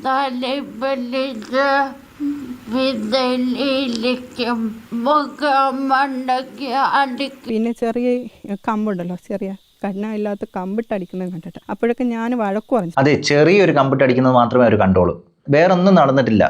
തലപ്പലിച്ച് വിതലിക്കും മുഖമണ്ടയ്ക്ക് അടിക്കും. പിന്നെ ചെറിയ കമ്പുണ്ടല്ലോ, ചെറിയ കണ്ണമില്ലാത്ത കമ്പിട്ടടിക്കുന്നത് കണ്ടിട്ട് അപ്പോഴൊക്കെ ഞാൻ വഴക്കു പറഞ്ഞു. അതെ, ചെറിയൊരു കമ്പിട്ടടിക്കുന്നത് മാത്രമേ അവർ കണ്ടോളൂ, വേറൊന്നും നടന്നിട്ടില്ല.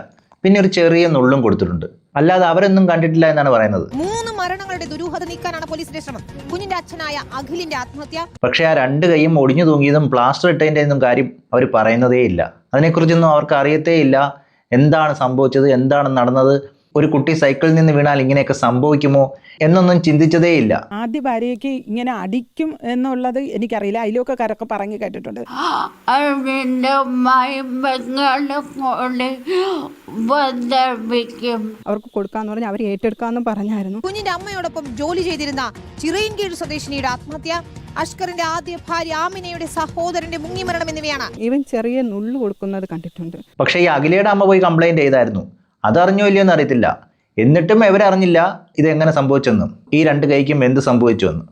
പിന്നെ ഒരു ചെറിയ നുള്ളും കൊടുത്തിട്ടുണ്ട്, അല്ലാതെ അവരൊന്നും കണ്ടിട്ടില്ല എന്നാണ് പറയുന്നത്. 3 മരണങ്ങളുടെ ദുരൂഹത നീക്കാനാണ് പോലീസിന്റെ ശ്രമം. കുഞ്ഞിന്റെ അച്ഛനായ അഖിലിന്റെ ആത്മഹത്യ. പക്ഷേ ആ 2 കൈയും ഒടിഞ്ഞു തൂങ്ങിയതും പ്ലാസ്റ്റർ ഇട്ടതിൻ്റെ ഒന്നും കാര്യം അവർ പറയുന്നതേ ഇല്ല. അതിനെക്കുറിച്ചൊന്നും അവർക്ക് അറിയത്തേ ഇല്ല. എന്താണ് സംഭവിച്ചത്, എന്താണ് നടന്നത്, ഒരു കുട്ടി സൈക്കിളിൽ നിന്ന് വീണാൽ ഇങ്ങനെയൊക്കെ സംഭവിക്കുമോ എന്നൊന്നും ചിന്തിച്ചതേ ഇല്ല. ആദ്യ ഭാര്യയ്ക്ക് ഇങ്ങനെ അടിക്കും എന്നുള്ളത് എനിക്കറിയില്ല, അതിലൊക്കെ കരൊക്കെ പറഞ്ഞു കേട്ടിട്ടുണ്ട്. അവർക്ക് കൊടുക്കാന്ന് പറഞ്ഞാൽ അവർ ഏറ്റെടുക്കാന്നും പറഞ്ഞായിരുന്നു. കുഞ്ഞിന്റെ അമ്മയോടൊപ്പം ജോലി ചെയ്തിരുന്ന ചിറയിൻകീഴ് സ്വദേശിനിയുടെ ആത്മഹത്യ, അഷ്കറിന്റെ ആദ്യ ഭാര്യ ആമിനയുടെ സഹോദരന്റെ മുങ്ങിമരണം എന്നിവയാണ്. ഇവൻ ചെറിയ നുള്ളു കൊടുക്കുന്നത് കണ്ടിട്ടുണ്ട്. പക്ഷേ ഈ അഖിലയുടെ അമ്മ പോയി കംപ്ലൈന്റ് ചെയ്തായിരുന്നു, അതറിഞ്ഞോ ഇല്ലയോ എന്ന് അറിയത്തില്ല. എന്നിട്ടും ഇവരറിഞ്ഞില്ല ഇതെങ്ങനെ സംഭവിച്ചെന്നും ഈ 2 കൈക്കും എന്ത് സംഭവിച്ചു എന്ന്.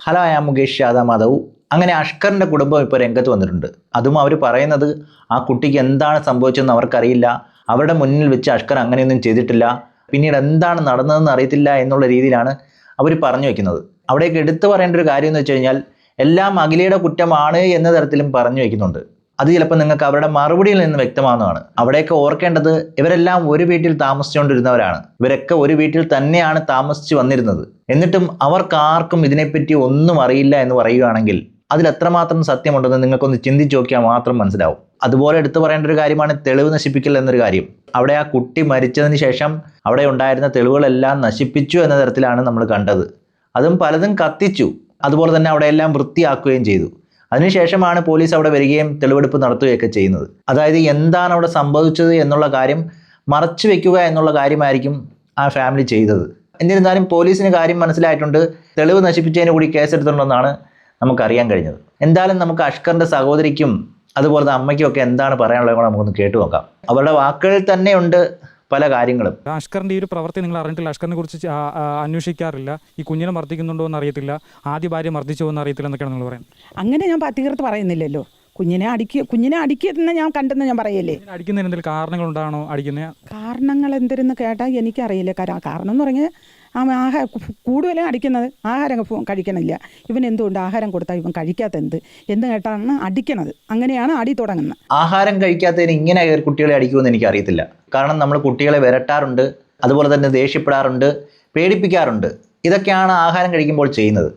Hello, I am Mukesh Yadav Madhav. അങ്ങനെ അഷ്കറിന്റെ കുടുംബം ഇപ്പോൾ രംഗത്ത് വന്നിട്ടുണ്ട്. അതും അവർ പറയുന്നത് ആ കുട്ടിക്ക് എന്താണ് സംഭവിച്ചതെന്ന് അവർക്കറിയില്ല, അവരുടെ മുന്നിൽ വെച്ച് അഷ്കർ അങ്ങനെയൊന്നും ചെയ്തിട്ടില്ല, പിന്നീട് എന്താണ് നടന്നതെന്ന് അറിയത്തില്ല എന്നുള്ള രീതിയിലാണ് അവർ പറഞ്ഞു വയ്ക്കുന്നത്. അവിടേക്ക് എടുത്തു പറയേണ്ട ഒരു കാര്യം എന്ന് വെച്ച് കഴിഞ്ഞാൽ എല്ലാം അഖിലയുടെ കുറ്റമാണ് എന്ന തരത്തിലും പറഞ്ഞു വയ്ക്കുന്നുണ്ട്. അത് ചിലപ്പോൾ നിങ്ങൾക്ക് അവരുടെ മറുപടിയിൽ നിന്ന് വ്യക്തമാകുന്നതാണ്. അവിടെയൊക്കെ ഓർക്കേണ്ടത് ഇവരെല്ലാം ഒരു വീട്ടിൽ താമസിച്ചുകൊണ്ടിരുന്നവരാണ്. ഇവരൊക്കെ ഒരു വീട്ടിൽ തന്നെയാണ് താമസിച്ച് വന്നിരുന്നത്. എന്നിട്ടും അവർക്കാർക്കും ഇതിനെപ്പറ്റി ഒന്നും അറിയില്ല എന്ന് പറയുകയാണെങ്കിൽ അതിൽ എത്രമാത്രം സത്യമുണ്ടെന്ന് നിങ്ങൾക്കൊന്ന് ചിന്തിച്ച് നോക്കിയാൽ മാത്രം മനസ്സിലാവും. അതുപോലെ എടുത്തു പറയേണ്ട ഒരു കാര്യമാണ് തെളിവ് നശിപ്പിക്കൽ എന്നൊരു കാര്യം. അവിടെ ആ കുട്ടി മരിച്ചതിന് ശേഷം അവിടെ ഉണ്ടായിരുന്ന തെളിവുകളെല്ലാം നശിപ്പിച്ചു എന്ന തരത്തിലാണ് നമ്മൾ കണ്ടത്. അതും പലതും കത്തിച്ചു, അതുപോലെ തന്നെ അവിടെ എല്ലാം വൃത്തിയാക്കുകയും ചെയ്തു. അതിനുശേഷമാണ് പോലീസ് അവിടെ വരികയും തെളിവെടുപ്പ് നടത്തുകയൊക്കെ ചെയ്യുന്നത്. അതായത് എന്താണ് അവിടെ സംഭവിച്ചത് എന്നുള്ള കാര്യം മറച്ചു വെക്കുക എന്നുള്ള കാര്യമായിരിക്കും ആ ഫാമിലി ചെയ്തത്. എന്നിരുന്നാലും പോലീസിന് കാര്യം മനസ്സിലായിട്ടുണ്ട്, തെളിവ് നശിപ്പിച്ചതിന് കൂടി കേസെടുത്തിട്ടുണ്ടെന്നാണ് നമുക്കറിയാൻ കഴിഞ്ഞത്. എന്തായാലും നമുക്ക് അഷ്കറിൻ്റെ സഹോദരിക്കും അതുപോലെ അമ്മയ്ക്കും ഒക്കെ എന്താണ് പറയാനുള്ളത് കൂടെ നമുക്കൊന്ന് കേട്ടു നോക്കാം. അവരുടെ വാക്കുകളിൽ തന്നെയുണ്ട് പല കാര്യങ്ങളും. അഷ്കറിൻ്റെ ഈ ഒരു പ്രവൃത്തി നിങ്ങൾ അറിഞ്ഞിട്ടില്ല, അഷ്കറിനെ കുറിച്ച് അന്വേഷിക്കാറില്ല, ഈ കുഞ്ഞിനെ മർദ്ദിക്കുന്നുണ്ടോ എന്ന് അറിയത്തില്ല, ആദ്യ ഭാര്യ മർദ്ദിച്ചോ എന്ന് അറിയത്തില്ല എന്നൊക്കെയാണ് നിങ്ങൾ പറയുന്നത്. അങ്ങനെ ഞാൻ തീർത്ത് പറയുന്നില്ലല്ലോ. കുഞ്ഞിനെ അടിക്കുന്ന ഞാൻ കണ്ടെന്ന് ഞാൻ പറയല്ലേ. അടിക്കുന്നതിന് എന്തെങ്കിലും കാരണങ്ങളുണ്ടാണോ? അടിക്കുന്ന കാരണങ്ങൾ എന്തെന്ന് കേട്ടാൽ എനിക്കറിയില്ല. കാരണം എന്ന് പറഞ്ഞാൽ കൂടുതലും അടിക്കുന്നത് ആഹാരം കഴിക്കണില്ല. ഇവൻ എന്തുകൊണ്ട് ആഹാരം കൊടുത്താൽ ഇവൻ കഴിക്കാത്ത എന്ത് കേട്ടാണ് അടിക്കണത്. അങ്ങനെയാണ് അടി തുടങ്ങുന്നത്. ആഹാരം കഴിക്കാത്തതിന് ഇങ്ങനെ കുട്ടികളെ അടിക്കുമെന്ന് എനിക്ക് അറിയത്തില്ല. കാരണം നമ്മൾ കുട്ടികളെ വിരട്ടാറുണ്ട്, അതുപോലെ തന്നെ ദേഷ്യപ്പെടാറുണ്ട്, പേടിപ്പിക്കാറുണ്ട്. ഇതൊക്കെയാണ് ആഹാരം കഴിക്കുമ്പോൾ ചെയ്യുന്നത്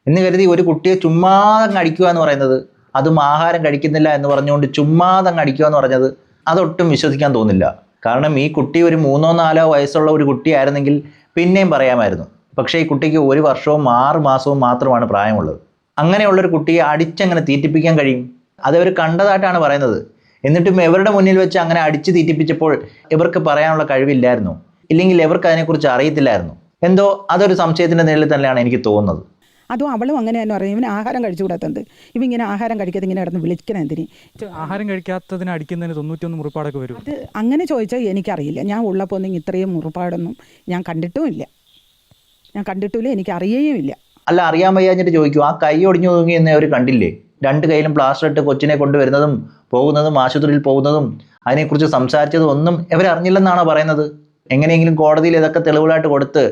എന്ന് കരുതി ഒരു കുട്ടിയെ ചുമ്മാതങ്ങ് അടിക്കുക എന്ന് പറയുന്നത്, അതും ആഹാരം കഴിക്കുന്നില്ല എന്ന് പറഞ്ഞുകൊണ്ട് ചുമ്മാതങ്ങ് അടിക്കുക എന്ന് പറഞ്ഞത് അതൊട്ടും വിശ്വസിക്കാൻ തോന്നില്ല. കാരണം ഈ കുട്ടി ഒരു 3-4 വയസ്സുള്ള ഒരു കുട്ടിയായിരുന്നെങ്കിൽ പിന്നെയും പറയാമായിരുന്നു. പക്ഷേ ഈ കുട്ടിക്ക് 1 വർഷവും 6 മാസവും മാത്രമാണ് പ്രായമുള്ളത്. അങ്ങനെയുള്ളൊരു കുട്ടിയെ അടിച്ചങ്ങനെ തീറ്റിപ്പിക്കാൻ കഴിയും? അതവർ കണ്ടതായിട്ടാണ് പറയുന്നത്. എന്നിട്ടും ഇവരുടെ മുന്നിൽ വെച്ച് അങ്ങനെ അടിച്ച് തീറ്റിപ്പിച്ചപ്പോൾ ഇവർക്ക് പറയാനുള്ള കഴിവില്ലായിരുന്നു, ഇല്ലെങ്കിൽ ഇവർക്ക് അതിനെക്കുറിച്ച് അറിയത്തില്ലായിരുന്നു. എന്തോ അതൊരു സംശയത്തിൻ്റെ നിഴലിൽ തന്നെയാണ് എനിക്ക് തോന്നുന്നത്. അതും അവളും അങ്ങനെ തന്നെ പറയും, ഇവന് ആഹാരം കഴിച്ചു കൂടാത്തത്. ഇവ ഇങ്ങനെ ആഹാരം കഴിക്കാതെ ഇങ്ങനെ കിടന്ന് വിളിക്കണം എന്തിന്? ആഹാരം കഴിക്കാത്തതിന് അടിക്കുന്നതിന് 91 മുറിപ്പാടൊക്കെ വരും. അത് അങ്ങനെ ചോദിച്ചാൽ എനിക്കറിയില്ല. ഞാൻ ഉള്ളപ്പോൾ ഒന്നും ഇത്രയും മുറിപ്പാടൊന്നും ഞാൻ കണ്ടിട്ടുമില്ല, എനിക്ക് അറിയുകയുമില്ല. അല്ല, അറിയാൻ വയ്യാഞ്ഞിട്ട് ചോദിക്കൂ, ആ കൈ ഒടിഞ്ഞു തൂങ്ങി എന്ന് അവർ കണ്ടില്ലേ? 2 കൈയിലും പ്ലാസ്റ്റർ ഇട്ട് കൊച്ചിനെ കൊണ്ടുവരുന്നതും പോകുന്നതും ആശുപത്രിയിൽ പോകുന്നതും അതിനെക്കുറിച്ച് സംസാരിച്ചതും ഒന്നും ഇവരറിഞ്ഞില്ലെന്നാണോ പറയുന്നത്? എങ്ങനെയെങ്കിലും കോടതിയിൽ ഇതൊക്കെ തെളിവുകളായിട്ട് കൊടുത്ത്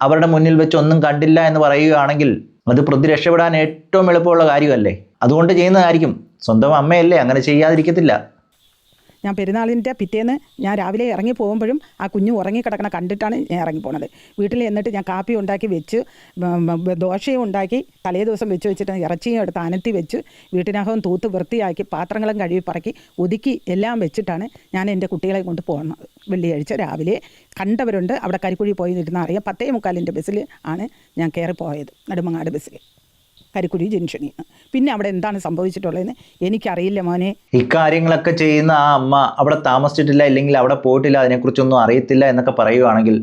അവരുടെ മുന്നിൽ വെച്ച് ഒന്നും കണ്ടില്ല എന്ന് പറയുകയാണെങ്കിൽ അത് പ്രതി രക്ഷപ്പെടാൻ ഏറ്റവും എളുപ്പമുള്ള കാര്യമല്ലേ? അതുകൊണ്ട് ചെയ്യുന്നതായിരിക്കും. സ്വന്തം അമ്മയല്ലേ, അങ്ങനെ ചെയ്യാതിരിക്കത്തില്ല. ഞാൻ പെരുന്നാളിൻ്റെ പിറ്റേന്ന് ഞാൻ രാവിലെ ഇറങ്ങി പോകുമ്പോഴും ആ കുഞ്ഞ് ഉറങ്ങിക്കിടക്കണ കണ്ടിട്ടാണ് ഞാൻ ഇറങ്ങിപ്പോണത്. വീട്ടിൽ എന്നിട്ട് ഞാൻ കാപ്പി ഉണ്ടാക്കി വെച്ച്, ദോശയും ഉണ്ടാക്കി തലേ ദിവസം വെച്ചിട്ട് ഇറച്ചിയും എടുത്ത് അനത്തി വെച്ച് വീട്ടിനകം തൂത്ത് വൃത്തിയാക്കി പാത്രങ്ങളും കഴുകി പറക്കി ഒതുക്കി എല്ലാം വെച്ചിട്ടാണ് ഞാൻ എൻ്റെ കുട്ടികളെ കൊണ്ട് പോകുന്നത്. വെള്ളിയാഴ്ച രാവിലെ കണ്ടവരുണ്ട്, അവിടെ കരിക്കുഴി പോയി ഇരുന്നാൽ അറിയാം. 10:45 ബസ്സിൽ ആണ് ഞാൻ കയറി പോയത്, നെടുമങ്ങാട് ബസ്സിൽ, കരിക്കുഴി ജംഗ്ഷനിൽ. പിന്നെ അവിടെ എന്താണ് സംഭവിച്ചിട്ടുള്ളതെന്ന് എനിക്കറിയില്ല മോനെ. ഇക്കാര്യങ്ങളൊക്കെ ചെയ്യുന്ന ആ അമ്മ അവിടെ താമസിച്ചിട്ടില്ല, ഇല്ലെങ്കിൽ അവിടെ പോയിട്ടില്ല, അതിനെക്കുറിച്ചൊന്നും അറിയത്തില്ല എന്നൊക്കെ പറയുകയാണെങ്കിൽ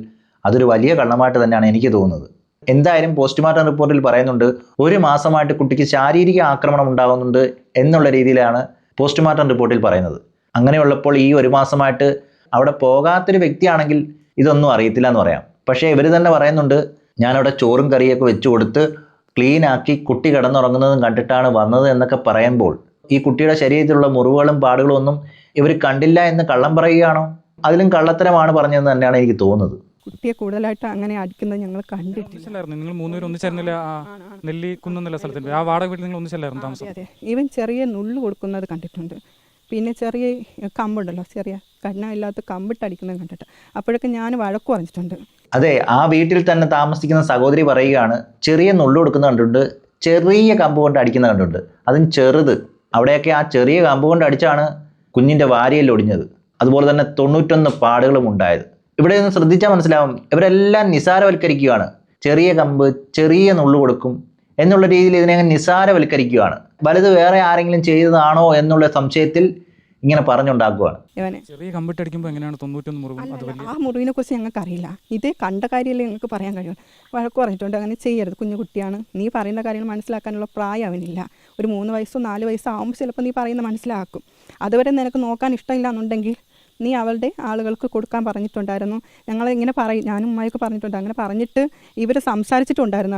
അതൊരു വലിയ കള്ളമായിട്ട് തന്നെയാണ് എനിക്ക് തോന്നുന്നത്. എന്തായാലും പോസ്റ്റ്മോർട്ടം റിപ്പോർട്ടിൽ പറയുന്നുണ്ട് 1 മാസമായിട്ട് കുട്ടിക്ക് ശാരീരിക ആക്രമണം ഉണ്ടാകുന്നുണ്ട് എന്നുള്ള രീതിയിലാണ് പോസ്റ്റ്മോർട്ടം റിപ്പോർട്ടിൽ പറയുന്നത്. അങ്ങനെയുള്ളപ്പോൾ ഈ 1 മാസമായിട്ട് അവിടെ പോകാത്തൊരു വ്യക്തിയാണെങ്കിൽ ഇതൊന്നും അറിയത്തില്ല എന്ന് പറയാം. പക്ഷേ ഇവർ തന്നെ പറയുന്നുണ്ട് ഞാനവിടെ ചോറും കറിയൊക്കെ വെച്ച് കൊടുത്ത് ക്ലീനാക്കി കുട്ടി കിടന്നുറങ്ങുന്നതും കണ്ടിട്ടാണ് വന്നത് എന്നൊക്കെ പറയുമ്പോൾ ഈ കുട്ടിയുടെ ശരീരത്തിലുള്ള മുറിവുകളും പാടുകളും ഒന്നും ഇവർ കണ്ടില്ല എന്ന് കള്ളം പറയുകയാണോ? അതിലും കള്ളത്തരമാണ് പറഞ്ഞതെന്ന് തന്നെയാണ് എനിക്ക് തോന്നുന്നത്. കുട്ടിയെ കൂടുതലായിട്ട് അങ്ങനെ അടിക്കുന്നത് ഞങ്ങൾ കണ്ടിട്ടില്ല. ഒന്നിച്ചല്ലായിരുന്നു നിങ്ങൾ മൂന്നുപേരും ഒന്നിച്ചായിരുന്നില്ല നെല്ലിക്കുന്നല്ല സ്ഥലത്തിൻ്റെ ആ വാടക വീട്ടിൽ നിങ്ങൾ ഒന്നിച്ചല്ലായിരുന്നു താമസം? അതെ, ഈവൻ ചെറിയ നുള്ളു കൊടുക്കുന്നത് കണ്ടിട്ടുണ്ട്. പിന്നെ ചെറിയ കമ്പുണ്ടല്ലോ, ചെറിയ കണ്ണമില്ലാത്ത കമ്പിട്ടടിക്കുന്നത് കണ്ടിട്ട് അപ്പോഴൊക്കെ ഞാൻ വഴക്ക് പറഞ്ഞിട്ടുണ്ട്. അതെ, ആ വീട്ടിൽ തന്നെ താമസിക്കുന്ന സഹോദരി പറയുകയാണ്, ചെറിയ നുള്ളു കൊടുക്കുന്ന കണ്ടിട്ടുണ്ട്, ചെറിയ കമ്പ് കൊണ്ട് അടിക്കുന്ന കണ്ടിട്ടുണ്ട്, അതും ചെറുത്. അവിടെയൊക്കെ ആ ചെറിയ കമ്പ് കൊണ്ട് അടിച്ചാണ് കുഞ്ഞിൻ്റെ വാരിയിൽ ഒടിഞ്ഞത്. അതുപോലെ തന്നെ 91 പാടുകളും ഉണ്ടായത്. ഇവിടെ ഒന്ന് ശ്രദ്ധിച്ചാൽ മനസ്സിലാവും, ഇവരെല്ലാം നിസാരവൽക്കരിക്കുകയാണ്. ചെറിയ കമ്പ്, ചെറിയ നുള്ളു കൊടുക്കും എന്നുള്ള രീതിയിൽ ഇതിനെ നിസാരവൽക്കരിക്കുകയാണ്. വലുത് വേറെ ആരെങ്കിലും ചെയ്തതാണോ എന്നുള്ള സംശയത്തിൽ ഇങ്ങനെ പറഞ്ഞുണ്ടാക്കുകയാണ്. ചെറിയ കമ്പിട്ടടിക്കുമ്പോൾ എങ്ങനെയാണ് 91 മുറിവ്? ആ മുറിവിനെ കുറിച്ച് ഞങ്ങൾക്ക് അറിയില്ല. ഇതേ കണ്ട കാര്യമല്ലേ ഞങ്ങൾക്ക് പറയാൻ കഴിയും. വഴക്ക് പറഞ്ഞിട്ടുണ്ട്, അങ്ങനെ ചെയ്യരുത്, കുഞ്ഞു കുട്ടിയാണ്, നീ പറയുന്ന കാര്യങ്ങൾ മനസ്സിലാക്കാനുള്ള പ്രായം അവനില്ല. ഒരു 3 വയസ്സോ 4 വയസ്സോ ആകുമ്പോൾ ചിലപ്പോൾ നീ പറയുന്നത് മനസ്സിലാക്കും. അതുവരെ നിനക്ക് നോക്കാൻ ഇഷ്ടമില്ല എന്നുണ്ടെങ്കിൽ നീ അവളുടെ ആളുകൾക്ക് കൊടുക്കാൻ പറഞ്ഞിട്ടുണ്ടായിരുന്നു. ഞങ്ങളിങ്ങനെ പറയും, ഞാനും ഉമ്മയൊക്കെ പറഞ്ഞിട്ടുണ്ട്. അങ്ങനെ പറഞ്ഞിട്ട് ഇവർ സംസാരിച്ചിട്ടുണ്ടായിരുന്നു.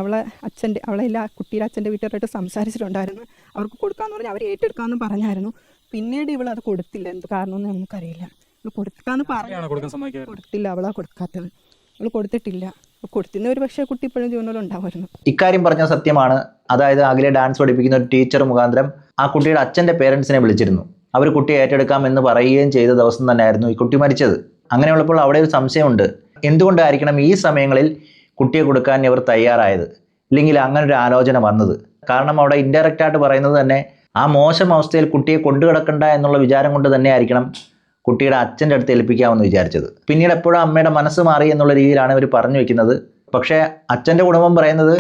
അവളെല്ല കുട്ടിയുടെ അച്ഛൻ്റെ വീട്ടുകാരായിട്ട് സംസാരിച്ചിട്ടുണ്ടായിരുന്നു. അവർക്ക് കൊടുക്കാമെന്ന് പറഞ്ഞാൽ അവർ ഏറ്റെടുക്കാമെന്ന് പറഞ്ഞായിരുന്നു. പിന്നീട് ഇവളത് കൊടുത്തില്ല. എന്ത് കാരണമെന്ന് നമുക്കറിയില്ല. ഇവൾ കൊടുക്കാന്ന് കൊടുത്തില്ല. അവളാ കൊടുക്കാത്തത്. അവൾ കൊടുത്തിട്ടില്ല. കൊടുത്തിരുന്ന ഒരു പക്ഷേ കുട്ടി ഇപ്പോഴും ജീവനോടെ ഉണ്ടാവുമായിരുന്നു. ഇക്കാര്യം പറഞ്ഞ സത്യമാണ്. അതായത് അഖിലെ ഡാൻസ് പഠിപ്പിക്കുന്ന ഒരു ടീച്ചർ മുഖാന്തരം ആ കുട്ടിയുടെ അച്ഛൻ്റെ പേരൻസിനെ വിളിച്ചിരുന്നു. അവർ കുട്ടിയെ ഏറ്റെടുക്കാം എന്ന് പറയുകയും ചെയ്ത ദിവസം തന്നെയായിരുന്നു ഈ കുട്ടി മരിച്ചത്. അങ്ങനെയുള്ളപ്പോൾ അവിടെ ഒരു സംശയമുണ്ട്, എന്തുകൊണ്ടായിരിക്കണം ഈ സമയങ്ങളിൽ കുട്ടിയെ കൊടുക്കാൻ ഇവർ തയ്യാറായത്, ഇല്ലെങ്കിൽ അങ്ങനെ ഒരു ആലോചന വന്നത്? കാരണം അവിടെ ഇൻഡയറക്റ്റ് ആയിട്ട് പറയുന്നത് തന്നെ ആ മോശം അവസ്ഥയിൽ കുട്ടിയെ കൊണ്ടുകിടക്കണ്ട എന്നുള്ള വിചാരം കൊണ്ട് തന്നെ ആയിരിക്കണം കുട്ടിയുടെ അച്ഛൻ്റെ അടുത്ത് ഏൽപ്പിക്കാമെന്ന് വിചാരിച്ചത്. പിന്നീട് എപ്പോഴും അമ്മയുടെ മനസ്സ് മാറി എന്നുള്ള രീതിയിലാണ് ഇവർ പറഞ്ഞു വെക്കുന്നത്. പക്ഷേ അച്ഛൻ്റെ കുടുംബം പറയുന്നത്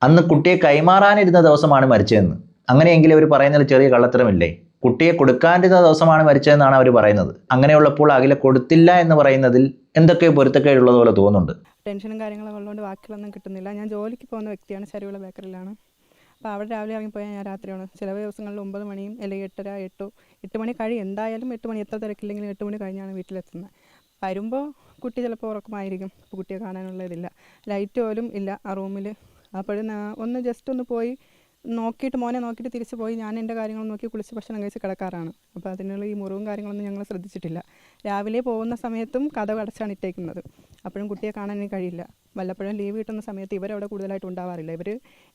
അന്ന് കുട്ടിയെ കൈമാറാനിരുന്ന ദിവസമാണ് മരിച്ചതെന്ന്. അങ്ങനെയെങ്കിൽ അവർ പറയുന്നതിൽ ചെറിയ കള്ളത്തരമില്ലേ? കുട്ടിയെ കൊടുക്കാനിരുന്ന ദിവസമാണ് മരിച്ചതെന്നാണ് അവർ പറയുന്നത്. അങ്ങനെയുള്ളപ്പോൾ അഖില കൊടുത്തില്ല എന്ന് പറയുന്നതിൽ എന്തൊക്കെ പൊരുത്തക്കേടുള്ളത് പോലെ തോന്നുന്നുണ്ട്. ടെൻഷനും കാര്യങ്ങളൊക്കെ ഉള്ളതുകൊണ്ട് വാക്കുകളൊന്നും കിട്ടുന്നില്ല. ഞാൻ ജോലിക്ക് പോകുന്ന വ്യക്തിയാണ്, ശരിയുള്ള ബേക്കറിയിലാണ്. അപ്പോൾ അവിടെ രാവിലെ ഇറങ്ങിപ്പോയാൽ ഞാൻ രാത്രിയാണ്. ചില ദിവസങ്ങളിൽ 9 മണിയും അല്ലെങ്കിൽ 8:30, 8 മണി കഴിയും. എന്തായാലും 8 മണി, എത്ര തിരക്കില്ലെങ്കിലും 8 മണി കഴിഞ്ഞാണ് വീട്ടിലെത്തുന്നത്. വരുമ്പോൾ കുട്ടി ചിലപ്പോൾ ഉറക്കമായിരിക്കും. അപ്പോൾ കുട്ടിയെ കാണാനുള്ള ഇതില്ല, ലൈറ്റ് പോലും ഇല്ല ആ റൂമിൽ. അപ്പോഴും ഒന്ന് ജസ്റ്റ് ഒന്ന് പോയി നോക്കിയിട്ട്, മോനെ നോക്കിയിട്ട് തിരിച്ച് പോയി ഞാൻ എൻ്റെ കാര്യങ്ങൾ നോക്കി കുളിച്ച് ഭക്ഷണം കഴിച്ച് കിടക്കാറാണ്. അപ്പോൾ അതിനുള്ള ഈ മുറിവും കാര്യങ്ങളൊന്നും ഞങ്ങൾ ശ്രദ്ധിച്ചിട്ടില്ല. രാവിലെ പോകുന്ന സമയത്തും കതക് അടച്ചാണ് ഇട്ടേക്കുന്നത്. അപ്പോഴും കുട്ടിയെ കാണാൻ എനിക്ക് കഴിയില്ല. വല്ലപ്പോഴും ലീവ് കിട്ടുന്ന സമയത്ത് ഇവരവിടെ കൂടുതലായിട്ട് ഉണ്ടാവാറില്ല. ഇവർ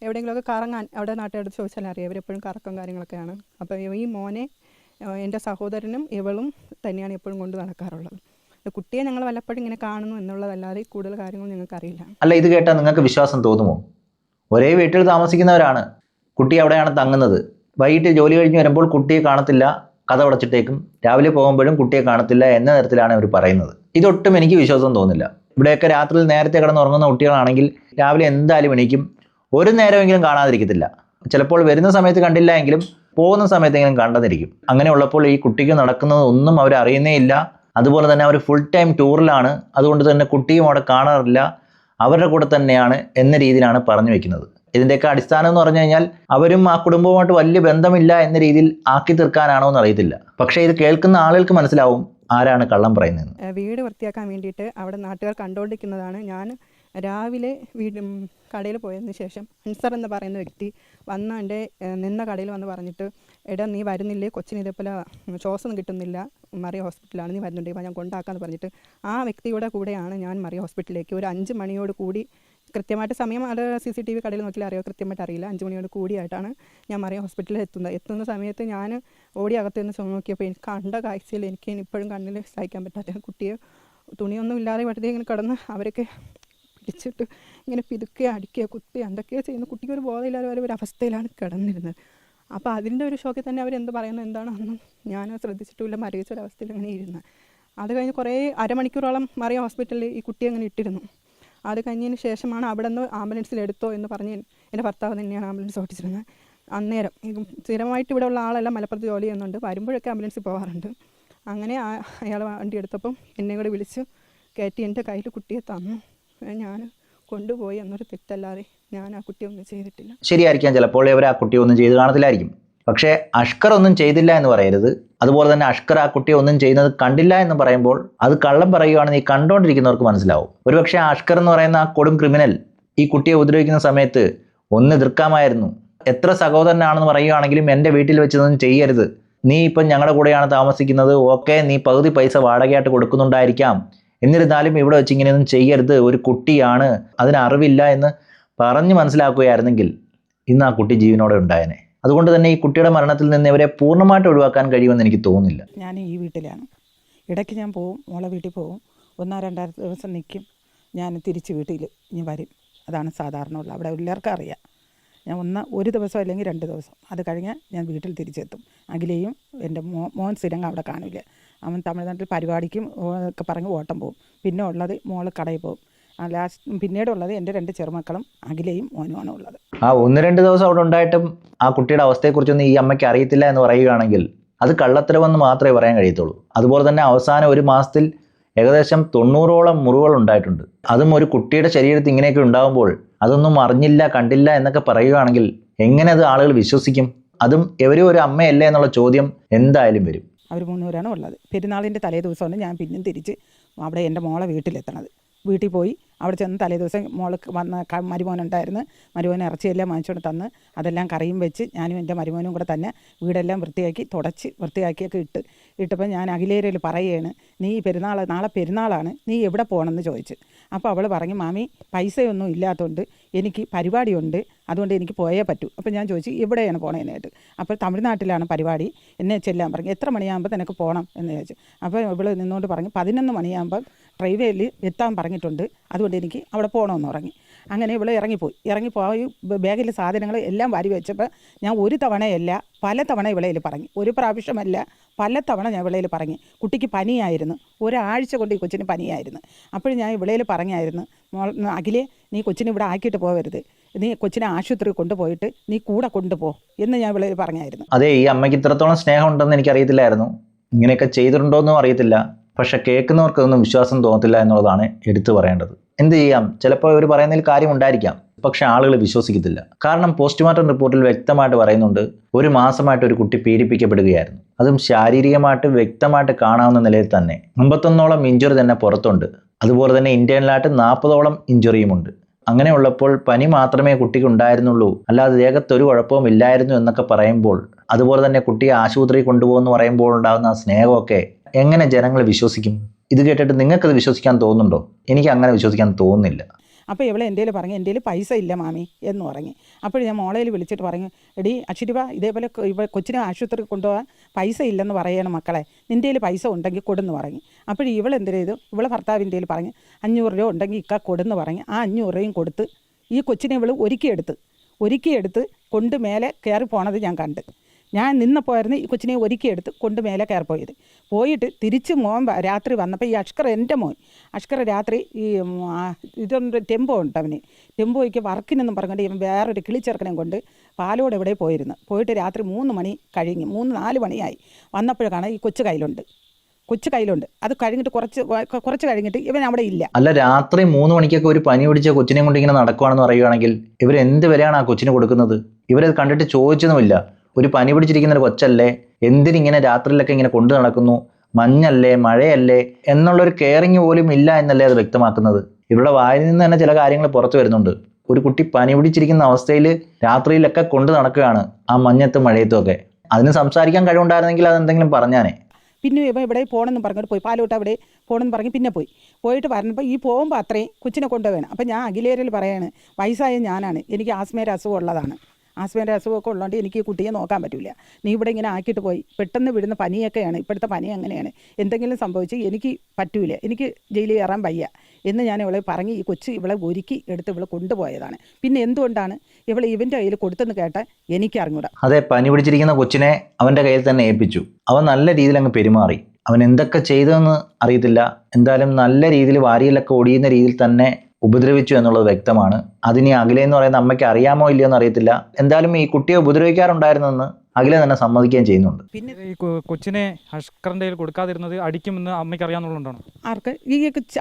എവിടെയെങ്കിലുമൊക്കെ കറങ്ങാൻ അവിടെ നാട്ടുകാരോട് ചോദിച്ചാൽ അറിയാം, ഇവരെപ്പോഴും കറക്കം കാര്യങ്ങളൊക്കെയാണ്. അപ്പോൾ ഈ മോനെ എൻ്റെ സഹോദരനും ഇവളും തന്നെയാണ് എപ്പോഴും കൊണ്ട് നടക്കാറുള്ളത്. കുട്ടിയെ ഞങ്ങൾ വല്ലപ്പോഴും ഇങ്ങനെ കാണുന്നു എന്നുള്ളതല്ലാതെ കൂടുതൽ കാര്യങ്ങൾ ഞങ്ങൾക്ക് അറിയില്ല. അല്ല, ഇത് കേട്ടാൽ നിങ്ങൾക്ക് വിശ്വാസം തോന്നുമോ? ഒരേ വീട്ടിൽ താമസിക്കുന്നവരാണ്, കുട്ടി അവിടെയാണ് തങ്ങുന്നത്. വൈകിട്ട് ജോലി കഴിഞ്ഞ് വരുമ്പോൾ കുട്ടിയെ കാണത്തില്ല, കഥ അടച്ചിട്ടേക്കും. രാവിലെ പോകുമ്പോഴും കുട്ടിയെ കാണത്തില്ല എന്ന തരത്തിലാണ് അവർ പറയുന്നത്. ഇതൊട്ടും എനിക്ക് വിശ്വാസം തോന്നില്ല. ഇവിടെയൊക്കെ രാത്രിയിൽ നേരത്തെ കിടന്നുറങ്ങുന്ന കുട്ടികളാണെങ്കിൽ രാവിലെ എന്തായാലും എണീക്കും. ഒരു നേരമെങ്കിലും കാണാതിരിക്കത്തില്ല. ചിലപ്പോൾ വരുന്ന സമയത്ത് കണ്ടില്ല എങ്കിലും പോകുന്ന സമയത്തെങ്കിലും കണ്ടെന്നിരിക്കും. അങ്ങനെയുള്ളപ്പോൾ ഈ കുട്ടിക്ക് നടക്കുന്നത് ഒന്നും അവർ അറിയുന്നേ ഇല്ല. അതുപോലെ തന്നെ അവർ ഫുൾ ടൈം ടൂറിലാണ്. അതുകൊണ്ട് തന്നെ കുട്ടിയും അവിടെ കാണാറില്ല, അവരുടെ കൂടെ തന്നെയാണ് എന്ന രീതിയിലാണ് പറഞ്ഞു വയ്ക്കുന്നത്. ഇതിൻ്റെയൊക്കെ അടിസ്ഥാനം എന്ന് പറഞ്ഞു കഴിഞ്ഞാൽ അവരും ആ കുടുംബവുമായിട്ട് വലിയ ബന്ധമില്ല എന്ന രീതിയിൽ ആക്കി തീർക്കാനാണോ എന്ന് അറിയത്തില്ല. പക്ഷേ ഇത് കേൾക്കുന്ന ആളുകൾക്ക് മനസ്സിലാവും ആരാണ് കള്ളം പറയുന്നത്. വീട് വൃത്തിയാക്കാൻ വേണ്ടിയിട്ട് അവിടെ നാട്ടുകാർ കണ്ടുകൊണ്ടിരിക്കുന്നതാണ്. ഞാൻ രാവിലെ കടയിൽ പോയതിന് ശേഷം അൻസർ എന്ന് പറയുന്ന വ്യക്തി വന്ന് എൻ്റെ നിന്ന കടയിൽ വന്ന് പറഞ്ഞിട്ട്, എടാ നീ വരുന്നില്ലേ, കൊച്ചിന് ഇതേപോലെ ശ്വാസം കിട്ടുന്നില്ല, മറിയ ഹോസ്പിറ്റലാണ്, നീ വരുന്നുണ്ടെങ്കിൽ ഞാൻ കൊണ്ടാക്കാമെന്ന് പറഞ്ഞിട്ട് ആ വ്യക്തിയുടെ കൂടെയാണ് ഞാൻ മറിയ ഹോസ്പിറ്റലിലേക്ക് ഒരു 5 മണിയോട് കൂടി, കൃത്യമായിട്ട് സമയം അത് CCTV കടയിൽ നോക്കിയാൽ അറിയോ, കൃത്യമായിട്ട് അറിയില്ല, 5 മണിയോട് കൂടിയായിട്ടാണ് ഞാൻ മറിയ ഹോസ്പിറ്റലിൽ എത്തുന്ന സമയത്ത് ഞാൻ ഓടി അകത്ത് നിന്ന് നോക്കിയപ്പോൾ എനിക്ക് കണ്ട കാഴ്ചയിൽ എനിക്ക് ഇപ്പോഴും കണ്ണിൽ സഹിക്കാൻ പറ്റാത്ത, കുട്ടിയെ തുണിയൊന്നും ഇല്ലാതെ വെറുതെ ഇങ്ങനെ കിടന്ന് അവരൊക്കെ പിടിച്ചിട്ട് ഇങ്ങനെ പിതുക്കുക, അടിക്കുക, കുത്തുക, എന്തൊക്കെയോ ചെയ്യുന്നു. കുട്ടിക്ക് ഒരു ബോധമില്ലാതെ ഒരു അവസ്ഥയിലാണ് കിടന്നിരുന്നത്. അപ്പോൾ അതിൻ്റെ ഒരു ഷോക്കിൽ തന്നെ അവരെന്ത് പറയുന്നത് എന്താണെന്നും ഞാൻ ശ്രദ്ധിച്ചിട്ടില്ല. മരവിച്ചൊരവസ്ഥയിൽ അങ്ങനെ ഇരുന്ന് അത് കഴിഞ്ഞ് കുറേ അരമണിക്കൂറോളം മറിയ ഹോസ്പിറ്റലിൽ ഈ കുട്ടിയെ അങ്ങനെ ഇട്ടിരുന്നു. അത് കഴിഞ്ഞതിന് ശേഷമാണ് അവിടെ നിന്ന് ആംബുലൻസിൽ എടുത്തോ എന്ന് പറഞ്ഞ് എൻ്റെ ഭർത്താവ് തന്നെയാണ് ആംബുലൻസ് ഓടിച്ചിരുന്നത്. അന്നേരം സ്ഥിരമായിട്ട് ഇവിടെ ഉള്ള ആളെല്ലാം മലപ്പുറത്ത് ജോലി ചെയ്യുന്നുണ്ട്, വരുമ്പോഴൊക്കെ ആംബുലൻസിൽ പോകാറുണ്ട്. അങ്ങനെ അയാൾ വണ്ടി എടുത്തപ്പം എന്നെ കൂടെ വിളിച്ച് കയറ്റി എൻ്റെ കയ്യിൽ കുട്ടിയെ തന്നു. ഞാൻ കൊണ്ടുപോയി എന്നൊരു തെറ്റല്ലാതെ ഞാൻ ആ കുട്ടിയെ ഒന്നും ചെയ്തിട്ടില്ല. ശരിയായിരിക്കാം, ചിലപ്പോൾ ഇവർ ആ കുട്ടിയെ ഒന്നും ചെയ്ത് കാണത്തില്ലായിരിക്കും. പക്ഷേ അഷ്കർ ഒന്നും ചെയ്തില്ല എന്ന് പറയരുത്. അതുപോലെ തന്നെ അഷ്കർ ആ കുട്ടിയെ ഒന്നും ചെയ്യുന്നത് കണ്ടില്ല എന്ന് പറയുമ്പോൾ അത് കള്ളം പറയുകയാണെന്ന് ഈ കണ്ടുകൊണ്ടിരിക്കുന്നവർക്ക് മനസ്സിലാവും. ഒരുപക്ഷെ അഷ്കർ എന്ന് പറയുന്ന ആ കൊടും ക്രിമിനൽ ഈ കുട്ടിയെ ഉപദ്രവിക്കുന്ന സമയത്ത് ഒന്ന് എതിർക്കാമായിരുന്നു. എത്ര സഹോദരനാണെന്ന് പറയുകയാണെങ്കിലും എൻ്റെ വീട്ടിൽ വെച്ചതൊന്നും ചെയ്യരുത്, നീ ഇപ്പം ഞങ്ങളുടെ കൂടെയാണ് താമസിക്കുന്നത്, ഓക്കെ നീ പകുതി പൈസ വാടകയായിട്ട് കൊടുക്കുന്നുണ്ടായിരിക്കാം, എന്നിരുന്നാലും ഇവിടെ വെച്ച് ഇങ്ങനെയൊന്നും ചെയ്യരുത്, ഒരു കുട്ടിയാണ്, അതിന് അറിവില്ല എന്ന് പറഞ്ഞ് മനസ്സിലാക്കുകയായിരുന്നെങ്കിൽ ഇന്ന് ആ കുട്ടി ജീവനോടെ ഉണ്ടായേനെ. അതുകൊണ്ട് തന്നെ ഈ കുട്ടിയുടെ മരണത്തിൽ നിന്ന് ഇവരെ പൂർണ്ണമായിട്ട് ഒഴിവാക്കാൻ കഴിയുമെന്ന് എനിക്ക് തോന്നുന്നില്ല. ഞാൻ ഈ വീട്ടിലാണ്, ഇടയ്ക്ക് ഞാൻ പോവും, മോളെ വീട്ടിൽ പോവും, 1-2 ദിവസം നിൽക്കും, ഞാൻ തിരിച്ച് വീട്ടിൽ ഇനി വരും. അതാണ് സാധാരണ ഉള്ളത്. അവിടെ എല്ലാവർക്കും അറിയാം. ഞാൻ ഒരു ദിവസം അല്ലെങ്കിൽ 2 ദിവസം, അത് കഴിഞ്ഞാൽ ഞാൻ വീട്ടിൽ തിരിച്ചെത്തും. അഖിലയും എൻ്റെ മോൻ സ്ഥിരം അവിടെ കാണില്ല, അവൻ തമിഴ്നാട്ടിൽ പരിപാടിക്കും ഒക്കെ പറഞ്ഞ് ഓട്ടം പോകും. പിന്നെ ഉള്ളത് മോള് കടയിൽ പോകും. പിന്നീടുള്ളത് എൻ്റെ 2 ചെറുമക്കളും അഖിലയും മോനുമാണ് ഉള്ളത്. ആ 1-2 ദിവസം അവിടെ ഉണ്ടായിട്ടും ആ കുട്ടിയുടെ അവസ്ഥയെക്കുറിച്ചൊന്നും ഈ അമ്മയ്ക്ക് അറിയത്തില്ല എന്ന് പറയുകയാണെങ്കിൽ അത് കള്ളത്തരമെന്ന് മാത്രമേ പറയാൻ കഴിയത്തുള്ളൂ. അതുപോലെ തന്നെ അവസാനം 1 മാസത്തിൽ ഏകദേശം 90ഓളം മുറിവുകൾ ഉണ്ടായിട്ടുണ്ട്. അതും ഒരു കുട്ടിയുടെ ശരീരത്തിൽ ഇങ്ങനെയൊക്കെ ഉണ്ടാകുമ്പോൾ അതൊന്നും അറിഞ്ഞില്ല കണ്ടില്ല എന്നൊക്കെ പറയുകയാണെങ്കിൽ എങ്ങനെ അത് ആളുകൾ വിശ്വസിക്കും? അതും എവരും ഒരു അമ്മയല്ലേ എന്നുള്ള ചോദ്യം എന്തായാലും വരും. അവർ 3 പേരാണ് ഉള്ളത്. പെരുന്നാളിൻ്റെ തലേ ദിവസമാണ് ഞാൻ പിന്നെയും തിരിച്ച് അവിടെ എൻ്റെ മോളെ വീട്ടിലെത്തണത്. വീട്ടിൽ പോയി അവിടെ ചെന്ന് തലേ ദിവസം മോൾക്ക് വന്ന മരുമോനുണ്ടായിരുന്നു, മരുമോന് ഇറച്ചിയെല്ലാം വാങ്ങിച്ചുകൊണ്ട് തന്ന് അതെല്ലാം കറിയും വെച്ച് ഞാനും എൻ്റെ മരുമോനും കൂടെ തന്നെ വീടെല്ലാം വൃത്തിയാക്കി തുടച്ച് വൃത്തിയാക്കിയൊക്കെ ഇട്ടപ്പോൾ ഞാൻ അഖിലേരയിൽ പറയുകയാണ്, നീ നാളെ പെരുന്നാളാണ്, നീ എവിടെ പോകണമെന്ന് ചോദിച്ചു. അപ്പോൾ അവൾ പറഞ്ഞു, മാമി പൈസയൊന്നും ഇല്ലാത്തതുകൊണ്ട് എനിക്ക് പരിപാടിയുണ്ട്, അതുകൊണ്ട് എനിക്ക് പോയേ പറ്റൂ. അപ്പോൾ ഞാൻ ചോദിച്ചു എവിടെയാണ് പോണേനായിട്ട്. അപ്പോൾ തമിഴ്നാട്ടിലാണ് പരിപാടി, എന്നെ ചെല്ലാൻ പറഞ്ഞു. എത്ര മണിയാകുമ്പോൾ നിനക്ക് പോകണം എന്ന് ചോദിച്ചു. അപ്പോൾ ഇവൾ നിന്നുകൊണ്ട് പറഞ്ഞു 11 മണിയാകുമ്പം ട്രെയിനിൽ എത്താൻ പറഞ്ഞിട്ടുണ്ട്, അതുകൊണ്ട് എനിക്ക് അവിടെ പോകണമെന്ന് പറഞ്ഞു. അങ്ങനെ ഇവൾ ഇറങ്ങിപ്പോയി ബാഗിലെ സാധനങ്ങൾ എല്ലാം വാരി വെച്ചപ്പോൾ ഞാൻ ഒരു തവണയല്ല പല തവണ ഇവളയിൽ പറഞ്ഞു, ഒരു പ്രാവശ്യമല്ല പല തവണ ഞാൻ ഇവളയിൽ പറഞ്ഞു. കുട്ടിക്ക് പനിയായിരുന്നു, 1 ആഴ്ച കൊണ്ട് ഈ കൊച്ചിന് പനിയായിരുന്നു. അപ്പോൾ ഞാൻ ഇവളയിൽ പറഞ്ഞായിരുന്നു, അഖിലേ നീ കൊച്ചിനെ ഇവിടെ ആക്കിയിട്ട് പോകരുത്, നീ കൊച്ചിനെ ആശുപത്രി കൊണ്ടുപോയിട്ട് നീ കൂടെ കൊണ്ടുപോ എന്ന് ഞാൻ ഇവളയിൽ പറഞ്ഞായിരുന്നു. അതെ, ഈ അമ്മയ്ക്ക് ഇത്രത്തോളം സ്നേഹം ഉണ്ടെന്ന് എനിക്കറിയത്തില്ലായിരുന്നു. ഇങ്ങനെയൊക്കെ ചെയ്തിട്ടുണ്ടോയെന്നും അറിയത്തില്ല. പക്ഷെ കേൾക്കുന്നവർക്കൊന്നും വിശ്വാസം തോന്നത്തില്ല എന്നുള്ളതാണ് എടുത്തു പറയേണ്ടത്. എന്ത് ചെയ്യാം, ചിലപ്പോൾ ഇവർ പറയുന്നതിൽ കാര്യമുണ്ടായിരിക്കാം, പക്ഷെ ആളുകൾ വിശ്വസിക്കത്തില്ല. കാരണം പോസ്റ്റ്മോർട്ടം റിപ്പോർട്ടിൽ വ്യക്തമായിട്ട് പറയുന്നുണ്ട് 1 മാസമായിട്ട് ഒരു കുട്ടി പീഡിപ്പിക്കപ്പെടുകയായിരുന്നു. അതും ശാരീരികമായിട്ട് വ്യക്തമായിട്ട് കാണാവുന്ന നിലയിൽ തന്നെ. 51ഓളം ഇഞ്ചുറി തന്നെ പുറത്തുണ്ട്. അതുപോലെ തന്നെ ഇന്റേണലായിട്ട് 40ഓളം ഇഞ്ചുറിയുമുണ്ട്. അങ്ങനെയുള്ളപ്പോൾ പനി മാത്രമേ കുട്ടിക്ക് ഉണ്ടായിരുന്നുള്ളൂ, അല്ലാതെ ദേഹത്തൊരു കുഴപ്പവും ഇല്ലായിരുന്നു എന്നൊക്കെ പറയുമ്പോൾ, അതുപോലെ തന്നെ കുട്ടിയെ ആശുപത്രിയിൽ കൊണ്ടുപോകുമെന്ന് പറയുമ്പോൾ ഉണ്ടാകുന്ന ആ സ്നേഹമൊക്കെ എങ്ങനെ ജനങ്ങൾ വിശ്വസിക്കും? ഇത് കേട്ടിട്ട് നിങ്ങൾക്കത് വിശ്വസിക്കാൻ തോന്നുന്നുണ്ടോ? എനിക്ക് അങ്ങനെ വിശ്വസിക്കാൻ തോന്നുന്നില്ല. അപ്പോൾ ഇവളെ എൻ്റെ പറഞ്ഞു, എൻ്റെ പൈസ ഇല്ല മാമി എന്ന് പറഞ്ഞു. അപ്പോൾ ഞാൻ മോളയിൽ വിളിച്ചിട്ട് പറഞ്ഞു, എടി അശ്വതിബ, ഇതേപോലെ കൊച്ചിനെ ആശുപത്രിയിൽ കൊണ്ടുപോകാൻ പൈസ ഇല്ലെന്ന് പറയണം മക്കളെ, നിൻ്റെ പൈസ ഉണ്ടെങ്കിൽ കൊടുന്ന് പറഞ്ഞു. അപ്പോൾ ഇവൾ എന്ത് ചെയ്തു, ഇവളെ ഭർത്താവിൻ്റെ പറഞ്ഞു 500 രൂപ ഉണ്ടെങ്കിൽ ഇക്ക കൊടുന്ന് പറഞ്ഞു. ആ 500 രൂപയും കൊടുത്ത് ഈ കൊച്ചിനെ ഇവൾ ഒരുക്കിയെടുത്ത് കൊണ്ട് മേലെ കയറി പോണത് ഞാൻ കണ്ട്. ഞാൻ നിന്നപ്പോയിരുന്നു ഈ കൊച്ചിനെ ഒരുക്കിയെടുത്ത് കൊണ്ട് മേലെ കയറിപ്പോയത്. പോയിട്ട് തിരിച്ച് മോൻ രാത്രി വന്നപ്പോൾ ഈ എൻ്റെ മോൻ അഷ്കർ രാത്രി ഈ ഇതൊരു ടെമ്പോ ഉണ്ട്, അവന് ടെമ്പോയ്ക്ക് വർക്കിനെന്നും പറഞ്ഞുകൊണ്ട് ഇവൻ വേറൊരു കിളിച്ചെറുക്കനെ കൊണ്ട് പാലോട് എവിടെ പോയിട്ട് രാത്രി 3 മണി കഴിഞ്ഞ് 3-4 മണിയായി വന്നപ്പോഴാണ് ഈ കൊച്ചു കയ്യിലുണ്ട്. അത് കഴിഞ്ഞിട്ട് കുറച്ച് കഴിഞ്ഞിട്ട് ഇവൻ അവിടെ ഇല്ല. അല്ല, രാത്രി 3 മണിക്കൊക്കെ ഒരു പനി പിടിച്ച കൊച്ചിനെ കൊണ്ട് ഇങ്ങനെ നടക്കുവാണെന്ന് പറയുകയാണെങ്കിൽ ഇവർ എന്ത് വിലയാണ് ആ കൊച്ചിന് കൊടുക്കുന്നത്? ഇവരത് കണ്ടിട്ട് ചോദിച്ചതുമില്ല. ഒരു പനി പിടിച്ചിരിക്കുന്ന ഒരു കൊച്ചല്ലേ, എന്തിനിങ്ങനെ രാത്രിയിലൊക്കെ ഇങ്ങനെ കൊണ്ടു നടക്കുന്നു, മഞ്ഞല്ലേ മഴയല്ലേ എന്നുള്ളൊരു കെയറിങ് പോലും ഇല്ല എന്നല്ലേ അത് വ്യക്തമാക്കുന്നത്. ഇവരുടെ വായിൽ നിന്ന് തന്നെ ചില കാര്യങ്ങൾ പുറത്തു വരുന്നുണ്ട്. ഒരു കുട്ടി പനി പിടിച്ചിരിക്കുന്ന അവസ്ഥയിൽ രാത്രിയിലൊക്കെ കൊണ്ടു നടക്കുകയാണ്, ആ മഞ്ഞത്തും മഴയത്തും ഒക്കെ. അതിന് സംസാരിക്കാൻ കഴിവുണ്ടായിരുന്നെങ്കിൽ അതെന്തെങ്കിലും പറഞ്ഞാനേ. പിന്നെ ഇവ ഇവിടെ പോകണമെന്ന് പറഞ്ഞിട്ട് പോയി, പാലോട്ട് അവിടെ പോകണമെന്ന് പറഞ്ഞ് പിന്നെ പോയിട്ട് പറഞ്ഞപ്പോൾ ഈ പോകുമ്പോൾ അത്രയും കൊച്ചിനെ കൊണ്ടുപോകണം. അപ്പം ഞാൻ അഖിലേരിൽ പറയാണ്, വയസ്സായ ഞാനാണ്, എനിക്ക് ആസ്മേര അസുഖം ഉള്ളതാണ്, ആസ്മേൻ്റെ അസുഖമൊക്കെ ഉള്ളതുകൊണ്ട് എനിക്ക് ഈ കുട്ടിയെ നോക്കാൻ പറ്റില്ല, നീ ഇവിടെ ഇങ്ങനെ ആക്കിയിട്ട് പോയി, പെട്ടെന്ന് വിടുന്ന പനിയൊക്കെയാണ്, ഇപ്പോഴത്തെ പനി അങ്ങനെയാണ്, എന്തെങ്കിലും സംഭവിച്ച് എനിക്ക് പറ്റൂല, എനിക്ക് ജയിലിൽ കയറാൻ വയ്യ എന്ന് ഞാൻ ഇവളെ പറഞ്ഞ് ഈ കൊച്ച് ഇവളെ ഒരുക്കി എടുത്ത് ഇവളെ കൊണ്ടുപോയതാണ്. പിന്നെ എന്തുകൊണ്ടാണ് ഇവൻ്റെ കയ്യിൽ കൊടുത്തെന്ന് കേട്ടാൽ എനിക്ക് അറിഞ്ഞൂടാ. അതെ, പനി പിടിച്ചിരിക്കുന്ന കൊച്ചിനെ അവൻ്റെ കയ്യിൽ തന്നെ ഏൽപ്പിച്ചു. അവൻ നല്ല രീതിയിൽ അങ്ങ് പെരുമാറി. അവൻ എന്തൊക്കെ ചെയ്തതെന്ന് അറിയത്തില്ല, എന്തായാലും നല്ല രീതിയിൽ വാരിയിലൊക്കെ ഒടിയുന്ന രീതിയിൽ തന്നെ ഉപദ്രവിച്ചു എന്നുള്ളത് വ്യക്തമാണ്. അതിനി അഖില എന്ന് പറയുന്ന അമ്മയ്ക്ക് അറിയാമോ ഇല്ലയോ എന്ന് അറിയത്തില്ല. എന്തായാലും ഈ കുട്ടിയെ ഉപദ്രവിക്കാറുണ്ടായിരുന്നെന്ന് അഖില തന്നെ സമ്മതിക്കുകയും ചെയ്യുന്നുണ്ട്. പിന്നെ ഈ കൊച്ചിനെ അഷ്കറിൻ്റെ കയ്യിൽ കൊടുക്കാതിരുന്നത് അടിക്കുമെന്ന് അമ്മയ്ക്ക് അറിയാമെന്നുള്ളതുകൊണ്ടാണ്. ആർക്ക് ഈ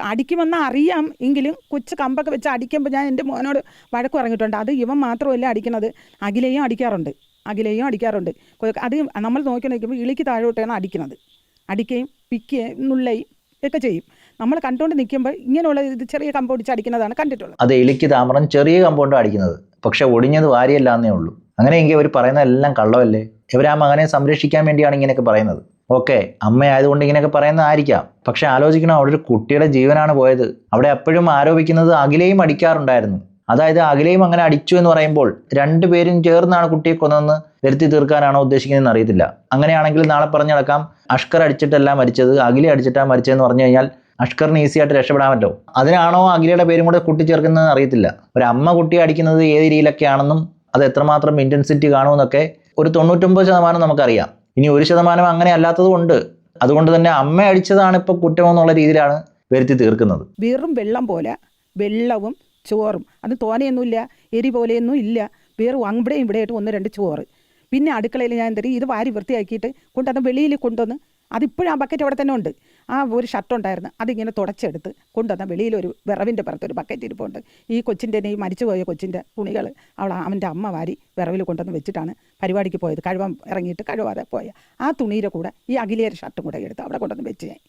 അടിക്കുമെന്ന് അറിയാം, എങ്കിലും കൊച്ചു കമ്പൊക്കെ വെച്ച് അടിക്കുമ്പോൾ ഞാൻ എൻ്റെ മോനോട് വഴക്ക് പറഞ്ഞിട്ടുണ്ട്. അത് ഇവൻ മാത്രമല്ല അടിക്കുന്നത്, അഖിലയും അടിക്കാറുണ്ട്. അത് നമ്മൾ നോക്കി നിൽക്കുമ്പോൾ ഇളിക്ക് താഴോട്ടാണ് അടിക്കുന്നത്. അടിക്കുകയും പിക്കുകയും നുള്ളയും ഒക്കെ ചെയ്യും. നമ്മൾ കണ്ടുകൊണ്ട് നിൽക്കുമ്പോൾ ഇങ്ങനെയുള്ള ഇത് ചെറിയ കമ്പ് ഒടിച്ച് അടിക്കുന്നതാണ് കണ്ടിട്ടുള്ളത്. അത് എലിക്ക് താമരം ചെറിയ കമ്പൗണ്ട് അടിക്കുന്നത്, പക്ഷെ ഒടിഞ്ഞത് വാരിയല്ല എന്നേ ഉള്ളൂ. അങ്ങനെയെങ്കിൽ അവർ പറയുന്നതെല്ലാം കള്ളമല്ലേ? ഇവർ ആ മകനെ സംരക്ഷിക്കാൻ വേണ്ടിയാണ് ഇങ്ങനെയൊക്കെ പറയുന്നത്. ഓക്കെ, അമ്മയായതുകൊണ്ട് ഇങ്ങനെയൊക്കെ പറയുന്നതായിരിക്കാം. പക്ഷെ ആലോചിക്കണം, അവിടെ ഒരു കുട്ടിയുടെ ജീവനാണ് പോയത്. അവിടെ എപ്പോഴും ആരോപിക്കുന്നത് അഖിലയും അടിക്കാറുണ്ടായിരുന്നു. അതായത് അഖിലയും അങ്ങനെ അടിച്ചു എന്ന് പറയുമ്പോൾ രണ്ടുപേരും ചേർന്നാണ് കുട്ടിയെ കൊന്നതെന്ന് വരുത്തി തീർക്കാനാണോ ഉദ്ദേശിക്കുന്നതെന്ന് അറിയത്തില്ല. അങ്ങനെയാണെങ്കിൽ നാളെ പറഞ്ഞു നടക്കാം അഷ്കർ അടിച്ചിട്ടല്ല മരിച്ചത്, അഖില അടിച്ചിട്ടാണ് മരിച്ചതെന്ന് പറഞ്ഞു കഴിഞ്ഞാൽ അഷ്കറിന് ഈസി ആയിട്ട് രക്ഷപ്പെടാമല്ലോ. അതിനാണോ അഖിലയുടെ പേരും കൂടെ കൂട്ടിച്ചേർക്കുന്നതെന്ന് അറിയത്തില്ല. ഒരു അമ്മ കുട്ടിയെ അടിക്കുന്നത് ഏത് രീതിയിലൊക്കെ ആണെന്നും അത് എത്രമാത്രം ഇൻറ്റൻസിറ്റി കാണുമെന്നൊക്കെ ഒരു 99% നമുക്കറിയാം. ഇനി 1% അങ്ങനെ അല്ലാത്തതുകൊണ്ട്, അതുകൊണ്ട് തന്നെ അമ്മ അടിച്ചതാണ് ഇപ്പോൾ കുറ്റമെന്നുള്ള രീതിയിലാണ് വരുത്തി തീർക്കുന്നത്. വെറും വെള്ളം പോലെ വെള്ളവും ചോറും, അത് തോനെയൊന്നുമില്ല, എരി പോലെയൊന്നും ഇല്ല, വെറും അവിടെയും ഇവിടെയായിട്ട് 1-2 ചോറ്. പിന്നെ അടുക്കളയിൽ ഞാൻ തരും ഇത് വാരി വൃത്തിയാക്കിയിട്ട് കൊണ്ടത് വെളിയിൽ കൊണ്ടുവന്ന്, അതിപ്പോഴും ആ ബക്കറ്റ് അവിടെ തന്നെ ഉണ്ട്. ആ ഒരു ഷർട്ട് ഉണ്ടായിരുന്നു, അതിങ്ങനെ തുടച്ചെടുത്ത് കൊണ്ടുവന്ന വെളിയിലൊരു വിറവിൻ്റെ പുറത്തൊരു ബക്കറ്റ് ഇരിപ്പുണ്ട്. ഈ കൊച്ചിൻ്റെ ഈ മരിച്ചുപോയ കൊച്ചിൻ്റെ തുണികൾ അവൻ്റെ അമ്മ വാരി വിറവിൽ കൊണ്ടുവന്ന് വെച്ചിട്ടാണ് പരിപാടിക്ക് പോയത്. കഴുവാൻ ഇറങ്ങിയിട്ട് കഴുവാതെ പോയ ആ തുണിയുടെ കൂടെ ഈ അഖിലയുടെ ഷർട്ടും കൂടെ എടുത്ത് അവിടെ കൊണ്ടുവന്ന് വെച്ച് ഞാൻ.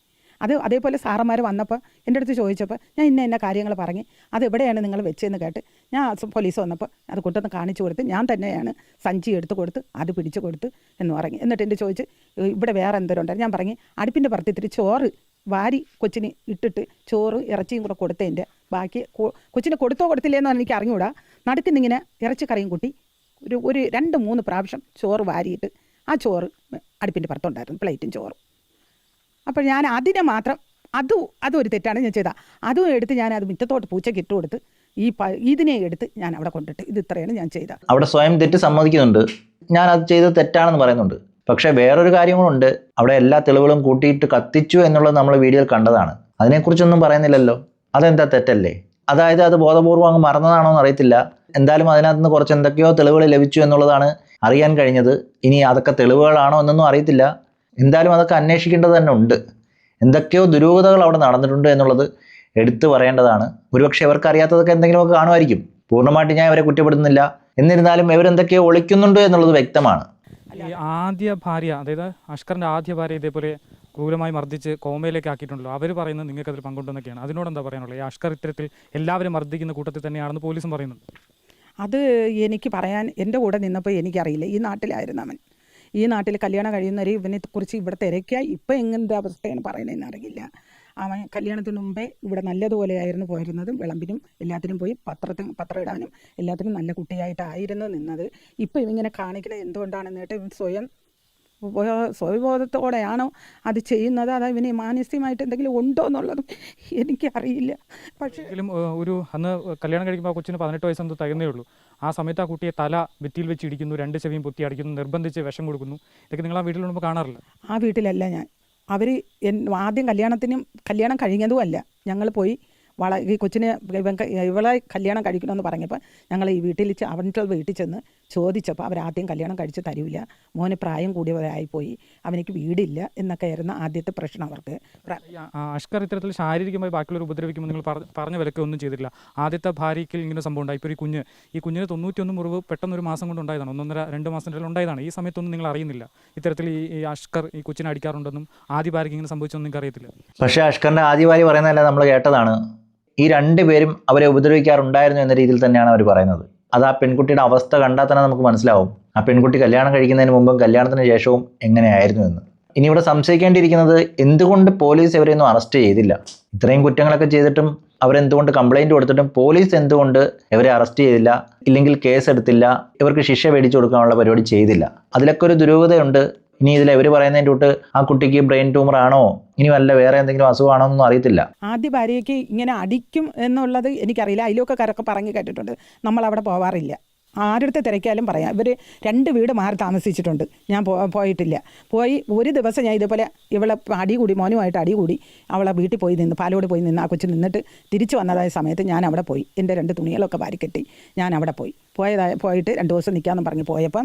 അതേപോലെ സാറന്മാർ വന്നപ്പോൾ എൻ്റെ അടുത്ത് ചോദിച്ചപ്പോൾ ഞാൻ ഇന്ന കാര്യങ്ങൾ പറഞ്ഞ് അത് എവിടെയാണ് നിങ്ങൾ വെച്ചതെന്ന് കേട്ട് ഞാൻ പോലീസ് വന്നപ്പോൾ അത് കൊണ്ടുവന്ന് കാണിച്ചു കൊടുത്ത് ഞാൻ തന്നെയാണ് സഞ്ചി എടുത്ത് കൊടുത്ത് അത് പിടിച്ചു കൊടുത്ത് എന്ന് പറഞ്ഞു. എന്നിട്ട് എൻ്റെ ചോദിച്ച് ഇവിടെ വേറെ എന്തോരം ഉണ്ടായിരുന്നു. ഞാൻ പറഞ്ഞു അടുപ്പിൻ്റെ പുറത്ത് ഇത്തിരി ചോറ് വാരി കൊച്ചിന് ഇട്ടിട്ട് ചോറ് ഇറച്ചിയും കൂടെ കൊടുത്തതിൻ്റെ ബാക്കി കൊച്ചിന് കൊടുത്തോ കൊടുത്തില്ലേന്ന് എനിക്ക് അറിഞ്ഞുകൂടാ. നടുക്കുന്നിങ്ങനെ ഇറച്ചി കറിയും കൂട്ടി ഒരു 2-3 പ്രാവശ്യം ചോറ് വാരിയിട്ട് ആ ചോറ് അടുപ്പിൻ്റെ പുറത്തുണ്ടായിരുന്നു, പ്ലേറ്റും ചോറും. അപ്പോൾ ഞാൻ അതിനെ മാത്രം അതൊരു തെറ്റാണ് ഞാൻ ചെയ്തത്. അതും എടുത്ത് ഞാൻ അത് മുറ്റത്തോട്ട് പൂച്ചയ്ക്ക് ഇട്ട് കൊടുത്ത് ഇതിനെ എടുത്ത് ഞാൻ അവിടെ കൊണ്ടിട്ട് ഇത് ഇത്രയാണ് ഞാൻ ചെയ്തത്. അവിടെ സ്വയം തെറ്റ് സമ്മതിക്കുന്നുണ്ട്, ഞാൻ അത് ചെയ്തത് തെറ്റാണെന്ന് പറയുന്നുണ്ട്. പക്ഷേ വേറൊരു കാര്യങ്ങളുണ്ട്, അവിടെ എല്ലാ തെളിവുകളും കൂട്ടിയിട്ട് കത്തിച്ചു എന്നുള്ളത് നമ്മൾ വീഡിയോയിൽ കണ്ടതാണ്. അതിനെക്കുറിച്ചൊന്നും പറയുന്നില്ലല്ലോ. അതെന്താ തെറ്റല്ലേ? അതായത് അത് ബോധപൂർവ്വം അങ്ങ് മറന്നതാണോ എന്ന് അറിയത്തില്ല. എന്തായാലും അതിനകത്ത് നിന്ന് കുറച്ച് എന്തൊക്കെയോ തെളിവുകൾ ലഭിച്ചു എന്നുള്ളതാണ് അറിയാൻ കഴിഞ്ഞത്. ഇനി അതൊക്കെ തെളിവുകളാണോ എന്നൊന്നും അറിയത്തില്ല. എന്തായാലും അതൊക്കെ അന്വേഷിക്കേണ്ടത് തന്നെ ഉണ്ട്. എന്തൊക്കെയോ ദുരൂഹതകൾ അവിടെ നടന്നിട്ടുണ്ട് എന്നുള്ളത് എടുത്തു പറയേണ്ടതാണ്. ഒരുപക്ഷെ അവർക്ക് അറിയാത്തതൊക്കെ എന്തെങ്കിലുമൊക്കെ കാണുമായിരിക്കും. പൂർണ്ണമായിട്ട് ഞാൻ ഇവരെ കുറ്റപ്പെടുത്തുന്നില്ല. എന്നിരുന്നാലും ഇവരെന്തൊക്കെയോ ഒളിക്കുന്നുണ്ട് എന്നുള്ളത് വ്യക്തമാണ്. ഈ ആദ്യ ഭാര്യ, അതായത് അഷ്കറിൻ്റെ ആദ്യ ഭാര്യ ഇതേപോലെ ക്രൂരമായി മർദ്ദിച്ച് കോമയിലേക്ക് ആക്കിയിട്ടുണ്ടല്ലോ. അവർ പറയുന്നത് നിങ്ങൾക്ക് അതിൽ പങ്കുണ്ടെന്നൊക്കെയാണ്. അതിനോട് എന്താ പറയാനുള്ളത്? ഈ അഷ്കർ ഇത്തരത്തിൽ എല്ലാവരും മർദ്ദിക്കുന്ന കൂട്ടത്തിൽ തന്നെയാണെന്ന് പോലീസും പറയുന്നുണ്ട്. അത് എനിക്ക് പറയാൻ എൻ്റെ കൂടെ നിന്നപ്പോൾ എനിക്കറിയില്ല. ഈ നാട്ടിലായിരുന്നു അവൻ. ഈ നാട്ടിൽ കല്യാണം കഴിയുന്നവർ ഇവനെക്കുറിച്ച് ഇവിടെ തിരക്കിയാൽ ഇപ്പം എങ്ങനത്തെ അവസ്ഥയാണ് പറയുന്നതെന്ന് അറിയില്ല. അവൻ കല്യാണത്തിന് മുമ്പേ ഇവിടെ നല്ലതുപോലെയായിരുന്നു പോയിരുന്നതും വിളമ്പിനും എല്ലാത്തിനും പോയി പത്രം ഇടാനും എല്ലാത്തിനും നല്ല കുട്ടിയായിട്ടായിരുന്നു നിന്നത്. ഇപ്പം ഇവങ്ങനെ കാണിക്കുന്നത് എന്തുകൊണ്ടാണെന്നിട്ട് ഇവൻ സ്വയബോധത്തോടെയാണോ അത് ചെയ്യുന്നത്, അത് ഇവന് മാനസികമായിട്ട് എന്തെങ്കിലും ഉണ്ടോ എന്നുള്ളതും എനിക്കറിയില്ല. പക്ഷേ അന്ന് കല്യാണം കഴിക്കുമ്പോൾ കൊച്ചിന് 18 വയസ്സെന്തോ തികഞ്ഞേ ഉള്ളൂ. ആ സമയത്ത് ആ കുട്ടിയെ തല ഭിത്തിയിൽ വെച്ച് ഇടിക്കുന്നു, 2 ചെവിയും പൊത്തി അടിക്കുന്നു, നിർബന്ധിച്ച് വിഷം കൊടുക്കുന്നു. ഇതൊക്കെ നിങ്ങൾ ആ വീട്ടിലുള്ളപ്പോൾ കാണാറില്ല? ആ വീട്ടിലല്ല ഞാൻ. ആദ്യം കല്യാണം കഴിഞ്ഞതും അല്ല. ഞങ്ങൾ പോയി ഈ കൊച്ചിനെ ഇവളെ കല്യാണം കഴിക്കണമെന്ന് പറഞ്ഞപ്പോൾ ഞങ്ങൾ ഈ അവൻ്റെ വീട്ടിൽ ചെന്ന് ചോദിച്ചപ്പോൾ അവരാദ്യം കല്യാണം കഴിച്ച് തരില്ല, മോന് പ്രായം കൂടിയവരായിപ്പോയി, അവനിക്ക് വീടില്ല എന്നൊക്കെ ആയിരുന്നു ആദ്യത്തെ പ്രശ്നം അവർക്ക്. അഷ്കർ ഇത്തരത്തിൽ ശാരീരികമായി ബാക്കിയുള്ളവർ ഉപദ്രവിക്കുമ്പോൾ നിങ്ങൾ പറഞ്ഞ വിലക്ക് ഒന്നും ചെയ്തില്ല. ആദ്യത്തെ ഭാര്യയ്ക്ക് ഇങ്ങനെ സംഭവം ഉണ്ടായി. ഇപ്പോൾ ഈ കുഞ്ഞിന് 91 മുറിവ് പെട്ടെന്ന് ഒരു മാസം കൊണ്ട് ഉണ്ടായതാണ്, 1.5-2 മാസത്തിനുള്ളിൽ ഉണ്ടായതാണ്. ഈ സമയത്തൊന്നും നിങ്ങൾ അറിയുന്നില്ല ഇത്തരത്തിൽ ഈ അഷ്കർ ഈ കൊച്ചിനെ അടിക്കാറുണ്ടെന്നും ആദ്യ ഭാര്യയ്ക്ക് ഇങ്ങനെ സംഭവിച്ചൊന്നും നിങ്ങൾക്ക് അറിയത്തില്ല. പക്ഷേ അഷ്കറിൻ്റെ ആദ്യ ഭാര്യ പറയുന്നതല്ല നമ്മൾ കേട്ടതാണ്. ഈ 2 പേരും അവരെ ഉപദ്രവിക്കാറുണ്ടായിരുന്നു എന്ന രീതിയിൽ തന്നെയാണ് അവർ പറയുന്നത്. അത് ആ പെൺകുട്ടിയുടെ അവസ്ഥ കണ്ടാൽ തന്നെ നമുക്ക് മനസ്സിലാവും ആ പെൺകുട്ടി കല്യാണം കഴിക്കുന്നതിന് മുമ്പും കല്യാണത്തിന് ശേഷവും എങ്ങനെയായിരുന്നു എന്ന്. ഇനി ഇവിടെ സംശയിക്കേണ്ടിയിരിക്കുന്നത് എന്തുകൊണ്ട് പോലീസ് ഇവരെയൊന്നും അറസ്റ്റ് ചെയ്തില്ല? ഇത്രയും കുറ്റങ്ങളൊക്കെ ചെയ്തിട്ടും അവരെന്തുകൊണ്ട് കംപ്ലൈൻറ്റ് കൊടുത്തിട്ടും പോലീസ് എന്തുകൊണ്ട് ഇവരെ അറസ്റ്റ് ചെയ്തില്ല, ഇല്ലെങ്കിൽ കേസ് എടുത്തില്ല, ഇവർക്ക് ശിക്ഷ മേടിച്ചു കൊടുക്കാനുള്ള പരിപാടി ചെയ്തില്ല? അതിലൊക്കെ ഒരു ദുരൂഹതയുണ്ട്. ഇനി ഇതിൽ ഇവർ പറയുന്നതിൻ്റെ തൊട്ട് ആ കുട്ടിക്ക് ബ്രെയിൻ ട്യൂമർ ആണോ ഇനി വല്ല വേറെ എന്തെങ്കിലും അസുഖമാണോ എന്നൊന്നും അറിയത്തില്ല. ആദ്യ ഭാര്യയ്ക്ക് ഇങ്ങനെ അടിക്കും എന്നുള്ളത് എനിക്കറിയില്ല. അയൽവക്കക്കാരൊക്കെ പറഞ്ഞു കേട്ടിട്ടുണ്ട്. നമ്മളവിടെ പോവാറില്ല. ആരുടെ തിരക്കാലും പറയാം. ഇവർ 2 വീട് മാറി താമസിച്ചിട്ടുണ്ട്. ഞാൻ പോയിട്ടില്ല. ഒരു ദിവസം ഞാൻ ഇതുപോലെ ഇവളെ മോനുമായിട്ട് അടികൂടി അവളെ വീട്ടിൽ പോയി നിന്ന് പാലോട് പോയി നിന്ന് ആ കൊച്ചു നിന്നിട്ട് തിരിച്ചു വന്നതായ സമയത്ത് ഞാൻ അവിടെ പോയി. എൻ്റെ 2 തുണികളൊക്കെ വാരിക്കെട്ടി ഞാൻ അവിടെ പോയിട്ട് 2 ദിവസം നിൽക്കാമെന്ന് പറഞ്ഞ് പോയപ്പം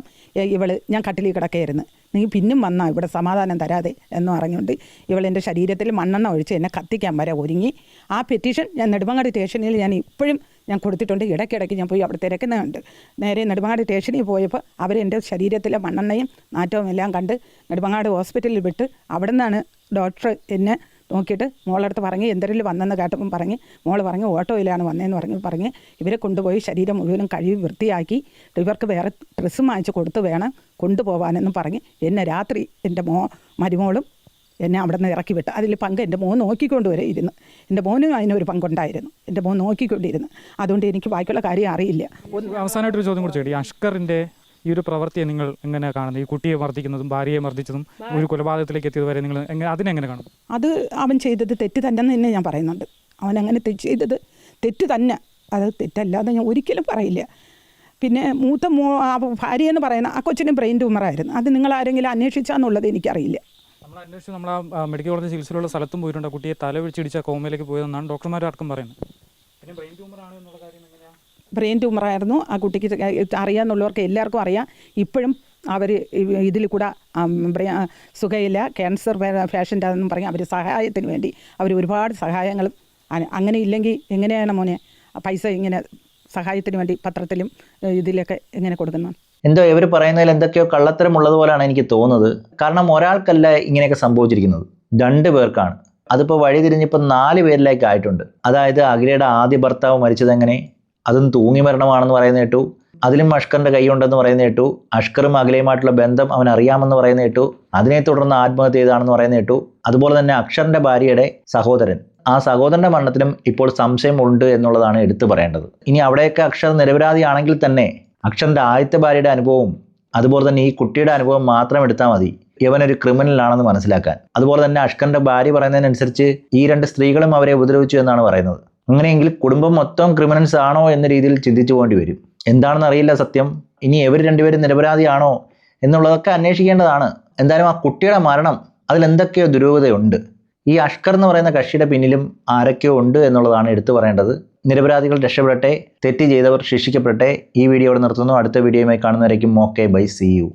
ഞാൻ കട്ടിലിൽ കിടക്കുകയായിരുന്നു. നീ പിന്നും വന്നാൽ ഇവിടെ സമാധാനം തരാതെ എന്ന് പറഞ്ഞുകൊണ്ട് ഇവളെൻ്റെ ശരീരത്തിൽ മണ്ണെണ്ണ ഒഴിച്ച് എന്നെ കത്തിക്കാൻ വരെ ഒരുങ്ങി. ആ പെറ്റീഷൻ ഞാൻ നെടുമങ്ങാട് സ്റ്റേഷനിൽ ഇപ്പോഴും ഞാൻ കൊടുത്തിട്ടുണ്ട്. ഇടയ്ക്കിടയ്ക്ക് ഞാൻ പോയി അവിടെ തിരക്കുന്നുണ്ട്. നേരെ നെടുമങ്ങാട് സ്റ്റേഷനിൽ പോയപ്പോൾ അവരെൻ്റെ ശരീരത്തിലെ മണ്ണെണ്ണയും നാറ്റവും എല്ലാം കണ്ട് നെടുമങ്ങാട് ഹോസ്പിറ്റലിൽ വിട്ട് അവിടെ നിന്നാണ് ഡോക്ടർ എന്നെ നോക്കിയിട്ട് മോളടുത്ത് പറഞ്ഞ് എന്തെങ്കിലും വന്നെന്ന് കേട്ടപ്പം പറഞ്ഞ് മോൾ പറഞ്ഞ് ഓട്ടോയിലാണ് വന്നതെന്ന് പറഞ്ഞ് ഇവരെ കൊണ്ടുപോയി ശരീരം മുഴുവനും കഴുകി വൃത്തിയാക്കി ഇവർക്ക് വേറെ ഡ്രസ്സും വാങ്ങിച്ച് കൊടുത്ത് വേണം കൊണ്ടുപോകാനെന്നും പറഞ്ഞ് എന്നെ രാത്രി എൻ്റെ മരുമോളും എന്നെ അവിടെ നിന്ന് ഇറക്കി വിട്ട്. അതിൽ പങ്ക് എൻ്റെ മോൻ നോക്കിക്കൊണ്ട് വരെ ഇരുന്ന്. എൻ്റെ മോനും അതിനൊരു പങ്കുണ്ടായിരുന്നു. എൻ്റെ മോൻ നോക്കിക്കൊണ്ടിരുന്നു. അതുകൊണ്ട് എനിക്ക് ബാക്കിയുള്ള കാര്യം അറിയില്ല. അവസാനമായിട്ടൊരു ചോദ്യം കൂടി ചോദിച്ചു. അഷ്കറിൻ്റെ ഈ ഒരു പ്രവൃത്തിയെ നിങ്ങൾ എങ്ങനെ കാണുന്നത്? ഈ കുട്ടിയെ മർദ്ദിക്കുന്നതും ഭാര്യയെ മർദ്ദിച്ചതും ഒരു കൊലപാതകത്തിലേക്ക് എത്തിയത് വരെ നിങ്ങൾ അതിനെങ്ങനെ കാണും? അത് അവൻ ചെയ്തത് തെറ്റ് തന്നെ ഞാൻ പറയുന്നുണ്ട്. അവനങ്ങനെ ചെയ്തത് തെറ്റ് തന്നെ, അത് തെറ്റല്ലാതെ ഞാൻ ഒരിക്കലും പറയില്ല. പിന്നെ മൂത്ത ഭാര്യയെന്ന് പറയുന്ന ആ കൊച്ചിന് ബ്രെയിൻ ട്യൂമറായിരുന്നു. അത് നിങ്ങൾ ആരെങ്കിലും അന്വേഷിച്ചാന്നുള്ളത് എനിക്കറിയില്ല. നമ്മൾ അന്വേഷിച്ച് നമ്മൾ ആ മെഡിക്കൽ കോളേജ് ചികിത്സയിലുള്ള സ്ഥലത്തും പോയിട്ടുണ്ട്. കുട്ടിയെ തല വെച്ചിടിച്ച കോമയിലേക്ക് പോയതെന്നാണ് ഡോക്ടർമാർക്കും പറയുന്നത്. പിന്നെ ബ്രെയിൻ ട്യൂമറാണ് എന്നുള്ള കാര്യം എങ്ങനെയാണ്? ബ്രെയിൻ ട്യൂമറായിരുന്നു ആ കുട്ടിക്ക്. അറിയാമെന്നുള്ളവർക്ക് എല്ലാവർക്കും അറിയാം. ഇപ്പോഴും അവർ ഇതിൽ കൂടെ സുഖമില്ല, ക്യാൻസർ പേഷ്യൻ്റാണെന്നും പറഞ്ഞ് അവർ സഹായത്തിന് വേണ്ടി അവർ ഒരുപാട് സഹായങ്ങളും. അങ്ങനെ ഇല്ലെങ്കിൽ എങ്ങനെയാണ് മോനെ പൈസ ഇങ്ങനെ സഹായത്തിന് വേണ്ടി പത്രത്തിലും ഇതിലൊക്കെ എങ്ങനെ കൊടുക്കുന്നു? എന്തോ ഇവർ പറയുന്നതിൽ എന്തൊക്കെയോ കള്ളത്തരമുള്ളതുപോലെയാണ് എനിക്ക് തോന്നുന്നത്. കാരണം ഒരാൾക്കല്ല ഇങ്ങനെയൊക്കെ സംഭവിച്ചിരിക്കുന്നത്, 2 പേർക്കാണ്. അതിപ്പോൾ വഴി തിരിഞ്ഞിപ്പോൾ 4 പേരിലേക്ക് ആയിട്ടുണ്ട്. അതായത് അഖിലയുടെ ആദ്യ ഭർത്താവ് മരിച്ചതെങ്ങനെ, അതും തൂങ്ങി മരണമാണെന്ന് പറയുന്ന കേട്ടു. അതിലും അഷ്കറിൻ്റെ കൈയുണ്ടെന്ന് പറയുന്ന കേട്ടു. അഷ്കറും അഖിലയുമായിട്ടുള്ള ബന്ധം അവൻ അറിയാമെന്ന് പറയുന്ന കേട്ടു. അതിനെ തുടർന്ന് ആത്മഹത്യ ചെയ്താണെന്ന് പറയുന്ന കേട്ടു. അതുപോലെ തന്നെ അക്ഷറിൻ്റെ ഭാര്യയുടെ സഹോദരൻ, ആ സഹോദരൻ്റെ മരണത്തിലും ഇപ്പോൾ സംശയമുണ്ട് എന്നുള്ളതാണ് എടുത്തു പറയേണ്ടത്. ഇനി അവിടെയൊക്കെ അക്ഷർ നിരപരാധിയാണെങ്കിൽ തന്നെ അക്ഷറിൻ്റെ ആദ്യത്തെ ഭാര്യയുടെ അനുഭവവും അതുപോലെ തന്നെ ഈ കുട്ടിയുടെ അനുഭവം മാത്രം എടുത്താൽ മതി ഇവനൊരു ക്രിമിനലാണെന്ന് മനസ്സിലാക്കാൻ. അതുപോലെ തന്നെ അഷ്കറിൻ്റെ ഭാര്യ പറയുന്നതിനനുസരിച്ച് ഈ 2 സ്ത്രീകളും അവരെ ഉപദ്രവിച്ചു എന്നാണ് പറയുന്നത്. അങ്ങനെയെങ്കിൽ കുടുംബം മൊത്തം ക്രിമിനൽസ് ആണോ എന്ന രീതിയിൽ ചിന്തിച്ചു പോകേണ്ടി വരും. എന്താണെന്ന് അറിയില്ല സത്യം. ഇനി ഇവർ 2 പേരും നിരപരാധിയാണോ എന്നുള്ളതൊക്കെ അന്വേഷിക്കേണ്ടതാണ്. എന്തായാലും ആ കുട്ടിയുടെ മരണം അതിലെന്തൊക്കെയോ ദുരൂഹതയുണ്ട്. ഈ അഷ്കർ എന്ന് പറയുന്ന കക്ഷിയുടെ പിന്നിലും ആരൊക്കെയോ ഉണ്ട് എന്നുള്ളതാണ് എടുത്തു പറയേണ്ടത്. നിരപരാധികൾ രക്ഷപ്പെടട്ടെ, തെറ്റ് ചെയ്തവർ ശിക്ഷിക്കപ്പെടട്ടെ. ഈ വീഡിയോ ഇവിടെ നിർത്തുന്നു. അടുത്ത വീഡിയോയുമായി കാണുന്നവരേക്കും ഓക്കെ ബൈ, സീ യു.